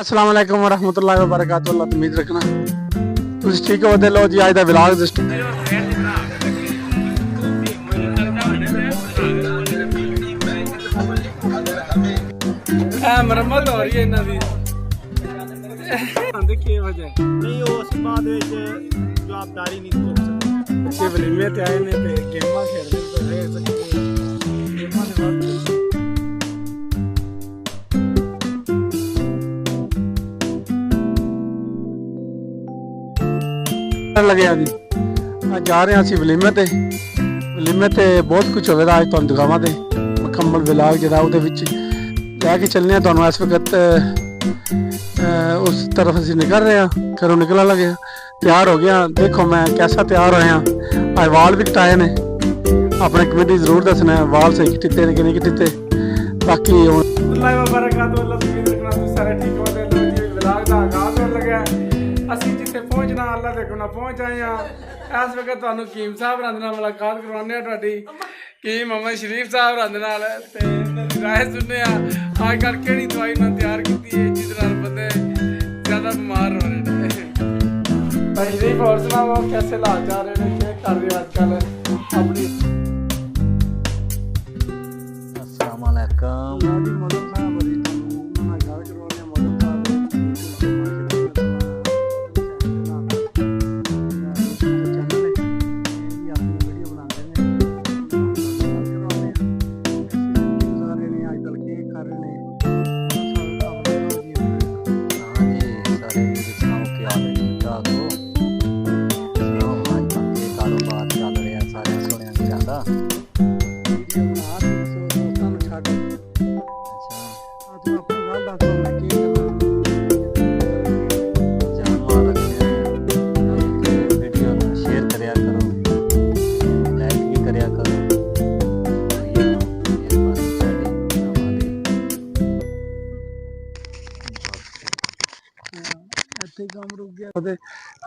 अस्सलाम वालेकुम वरहमतुल्लाहि वबरकातुहू। अल्लाह उम्मीद रखना तुम ठीक हो। लो जी आज का व्लॉग मरम्मत हो रही है इन्हां दी। देखिए वजह नहीं उस बाद जवाबदारी नहीं चुक सकते। बच्चे वलीमे ते आए ने ते गेमां खेलदे ते रह सकते गेमां दे वक्त लगे जी आज जा रहे हैं असं वलीमे ते बहुत कुछ होगा। अज तुम दिखावा दे मुकम्मल व्लॉग जरा लैके चलने तुम इस वक्त उस तरफ असी निकल रहे हैं। घरों निकलने लगे तैयार हो गया। देखो मैं कैसा तैयार होया। आज वाल भी कटाए ने। अपने कमेटी जरूर दसना है वाल सही कटिते ने कि नहीं कटिते। बाकी ਅਸੀਂ ਜਿੱਥੇ ਪਹੁੰਚਣਾ ਅੱਲਾ ਦੇ ਕੋਲ ਪਹੁੰਚ ਆਏ ਆ। ਇਸ ਵਕਤ ਤੁਹਾਨੂੰ ਕੀਮ ਸਾਹਿਬ ਰੰਦ ਨਾਲ ਮੁਲਾਕਾਤ ਕਰਵਾਉਂਦੇ ਆ। ਤੁਹਾਡੀ ਕੀਮ ਮੁਹੰਮਦ ਸ਼ਰੀਫ ਸਾਹਿਬ ਰੰਦ ਨਾਲ ਤੇ ਇਹਨਾਂ ਦੀ ਰਾਏ ਸੁਣਨੇ ਆ ਅੱਜ ਕੱਲ੍ਹ ਕਿਹੜੀ ਦਵਾਈ ਨਾਲ ਤਿਆਰ ਕੀਤੀ ਹੈ ਜਿਹਦੇ ਨਾਲ ਬੰਦੇ ਜ਼ਿਆਦਾ ਬਿਮਾਰ ਹੋ ਰਹੇ ਨੇ। ਭਾਈ ਸ਼ਰੀਫ ਹੋਰ ਸੁਣਾਓ कैसे हालात जा रहे हैं क्या कर रहे हो आजकल अपनी। अस्सलाम वालेकुम।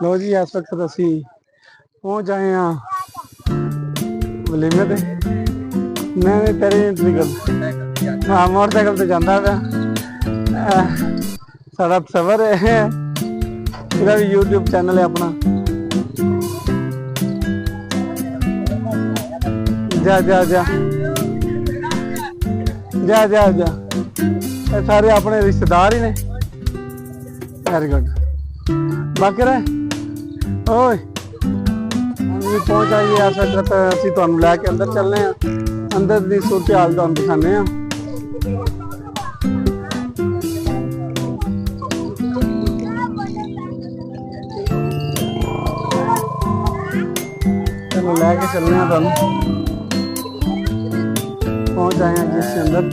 लो जी इस वक्त असी पहुंच आए हैं वलीमे ते। मैं तेरे मोटरसाइकिल से जाता पाया। साड़ा सफर है इसका भी यूट्यूब चैनल है अपना। जा जा जा जा जा जा ये सारे अपने रिश्तेदार ही ने। वेरी गुड बाकी रहे ओए पहुंच आइए। इस वक्त असी तुहानू लैके अंदर चलने हैं। अंदर की सूरत हाल तुहानू दिखाने हैं। चलो लैके चलने हैं तुहानू। पहुंच आए हैं जिसके अंदर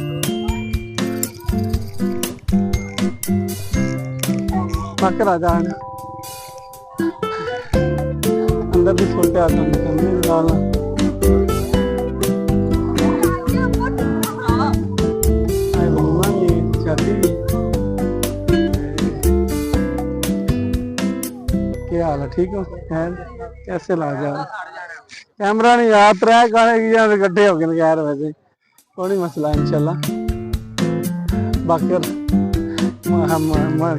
बाकी राजा है अंदर भी छोटे आते हैं। क्या हाल है ठीक हो कैसे ला जा कैमरा नहीं यार त्रै गाने कट्ठे हो गए यार। वैसे कोई मसला इंशाल्लाह। बाकी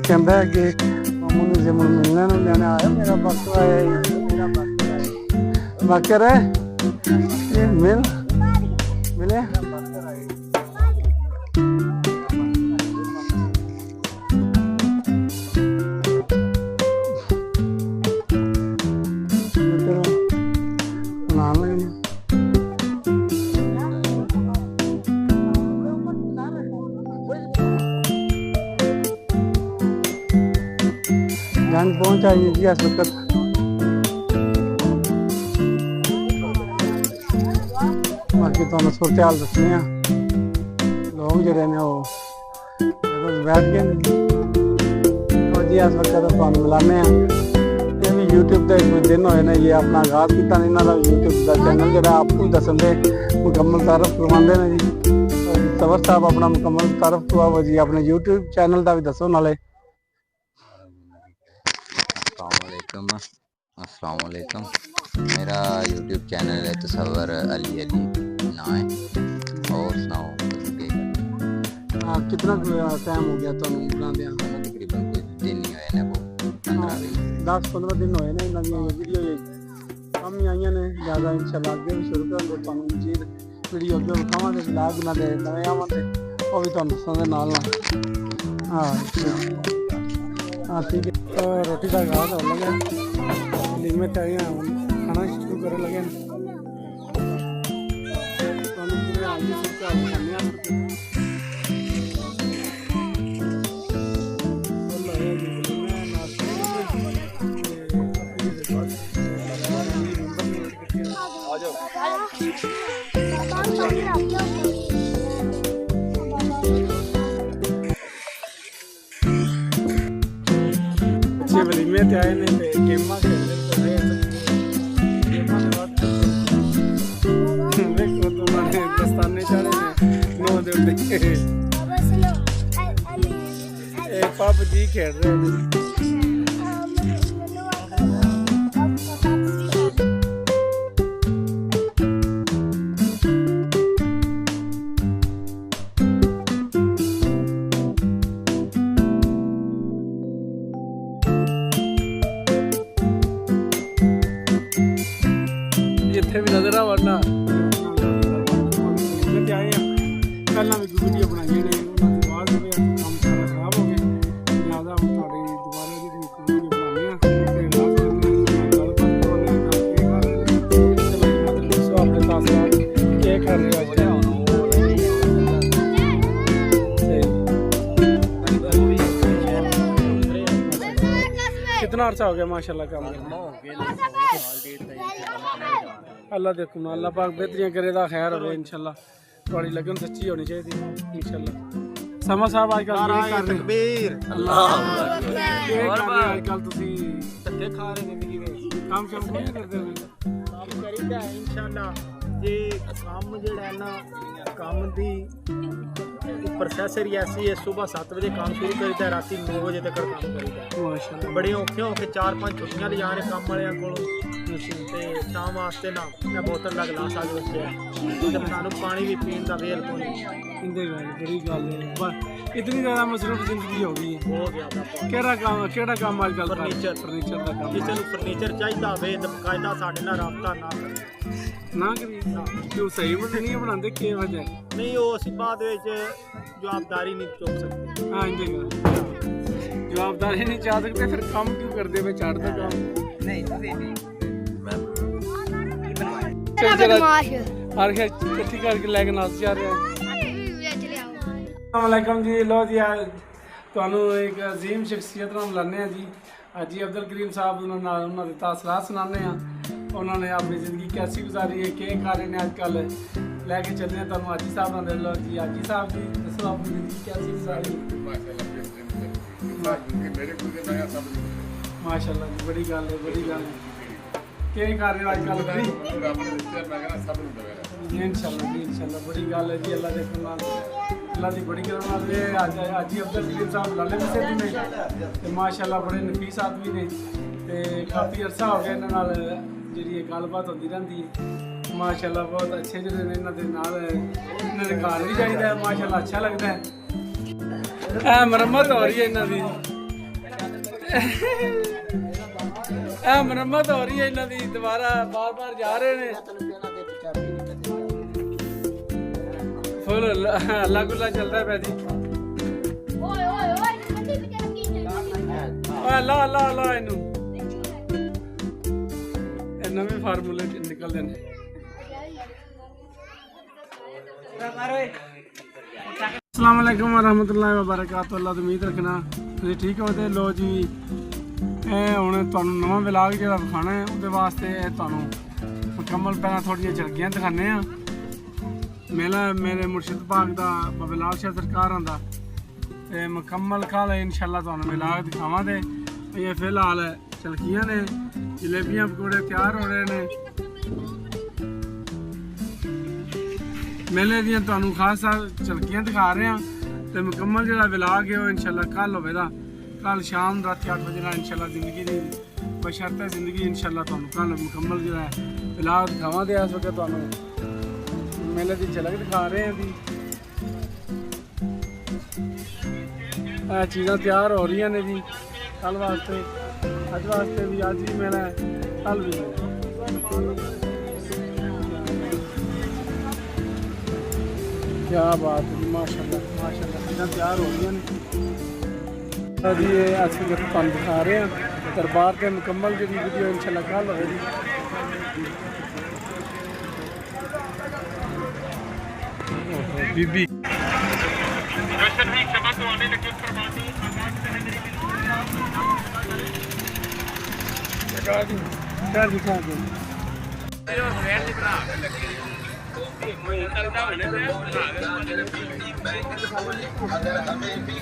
कहता है कि मुझे मिलने लेने आया मेरा वक्त आया बाकी रहे मिल मिले। जान पहुंच आइए जी इस वक्त। बाकी तुम सूरत हाल दसने लोग जोड़े ने बैठ के जी इस वक्त तुम मिलाने। ये भी यूट्यूब का एक दिन होए ने ये अपना आगाज किया ने। इन्हों का यूट्यूब का चैनल जो आपको दसन दे मुकम्मल तारफ करवाते हैं जी। सवर साहब अपना मुकम्मल तारफ करवाओ जी। अपने यूट्यूब चैनल का भी दसो नाले। अस्सलाम वालेकुम। मेरा यूट्यूब चैनल है तसव्वुर अली ना है। और सुनाओ कितना टाइम हो गया तुम बनाते हैं? तकरीबन 10-15 दिन होए ने इन्हां दी वीडियो कम ही आईयां ने ज़्यादा इंशाल्लाह अगे भी शुरू करांगे तुहानूं मजीद वीडियो अगे विखावांगे ब्लॉग इन्हां दे नवे आवांगे वो भी तुहानूं दस्सांगे नाल हाँ ठीक है। तो रोटी का आगाज़ हो लगे लीमे तैयार खाना शुरू करे लगे बच्चे वलीमे ते आए ने ते गेमां खेलदे पए गेमां दे बाद देखो तुम्हारे दस्ताने चाड़े ने नो दे उत्ते ए पबजी खेल रहे ने जिथे भी नजर आ वरना आए हैं पहला भी वीडियो बनाई ने उन्होंने बाद में काम सारा खराब हो गया लिहाजा हम थोड़ी दोबारा जी वीडियो बनाने अपने साथ क्या कर रहे हो कितना अर्सा हो गया माशाल्लाह काम अल्लाह देखो ना अल्लाह पाक बेहतरियां करे दा खैर हो इंशाल्लाह थोड़ी लगन सच्ची होनी चाहिए इंशाल्लाह समा साहब आजकल ये कर रहे तकबीर अल्लाह आजकल तुसी धक्के खा रहे जिंदगी में काम शाम नहीं करते हो काम करीदा है इंशाल्लाह ये काम जेड़ा है ना काम दी प्रोसेसर ही ऐसी है सुबह 7 बजे काम शुरू करीदा है रात 9 बजे तक काम करीदा है माशाल्लाह बड़े औखे होके 4-5 छुट्टियां ले जाने काम वाले कोलों ते शाम वास्ते ना मैं बोतल का गिलास आज रखिया ते सानू पानी भी पीने का वेल कोई इंदे बड़ी गल है इतनी ज़्यादा मसरूफ जिंदगी हो गई है हो गया केड़ा काम आजकल फर्नीचर का काम जिसे फर्नीचर चाहिए होवे ते कायदा साडे नाल राबता ना करी क्यों सही मतलब नहीं बनाते के वजह नहीं वो असीं बाद विच जवाबदारी नहीं चुक सकते हाँ इंदे जवाबदारी नहीं चाह सकते फिर काम क्यों करते वे छड़ दो काम नहीं इकट्ठी करके लैके नस जा रहे हैं अस्सलामुअलैकुम जी लो जी तुहानू एक अजीम शख्सियत नाल मिलाने हैं जी अजी अब्दुल करीम साहब उन्होंने तासरात सुनाने हैं उन्होंने अपनी ज़िंदगी कैसी गुजारी है के कार्य ने अजकल लैके चलने हैं तुहानू हाजी साहब नाल लो जी हाजी साहब जी दसो अपनी ज़िंदगी कैसी गुजारी माशाल्लाह जी बड़ी गल है के कार्य आजकल इंशाल्लाह बड़ी गल है जी अल्लाह देखो अल्लाह की बड़ी करम नाल हाजी अब्दुल करीम साहब लाले बसे भी ने ते माशाल्लाह बड़े नफीस आदमी ने ते काफ़ी अरसा हो गया इन्हां नाल जिहड़ी गलबात होती रहती है माशाल्लाह बहुत अच्छे जिहड़े ने इन्हां दे नाल इन्हां दे घर भी जाईदा है माशाल्लाह अच्छा लगता है मरम्मत हो रही है इन्हां दी मरम्मत हो रही है इन्हां दी दोबारा बार जा रहे ने फुल अल्लाह गुल्ला चलता है पैदी अल्लाह इनू नवे फार्मूले निकलते हैं अस्सलाम वालेकुम वरहमतुल्लाहि वबरकातुहू अल्लाह तो उम्मीद रखना तुसीं ठीक हो ते लो जी हुण तुहानूं नवा व्लॉग जिहड़ा विखाना है उहदे वास्ते तुहानूं मुकम्मल पहलां थोड़ियां झलकियां दिखाने आ मेला मेरे मुर्शिद पाक दा बाबा लाल शाह सरकार आंदा ते मुकम्मल कल इंशाल्लाह तुहानूं व्लॉग दिखावां ते ये फिलहाल झलकियां ने जलेबियां पकौड़े तैयार हो रहे ने मेले दियां तुहानूं खास झलकियां दिखा रहे हैं तो मुकम्मल जो व्लॉग है वो इंशाल्लाह कल होगा कल शाम रात 8 बजे इंशाल्लाह जिंदगी की बशर्ते जिंदगी इंशाल्लाह तुहानूं कल मुकम्मल जो व्लॉग दिखावां दे इस वक्त तुहानूं मेले की झलक दिखा रहे हैं भी चीज़ां तैयार हो रही ने जी कल वास्ते अज वास्ते भी अज भी मिलना है, कल भी मिलना है। क्या बात है, माशाल्लाह माशाल्लाह, चीज़ां तैयार हो गई ने। अभी ये असं तुहानू दिखा रहे हैं दरबार के मुकम्मल जी वीडियो इंशाल्लाह कल होगी। बीबी क्या दिखा दो अगर हमें भी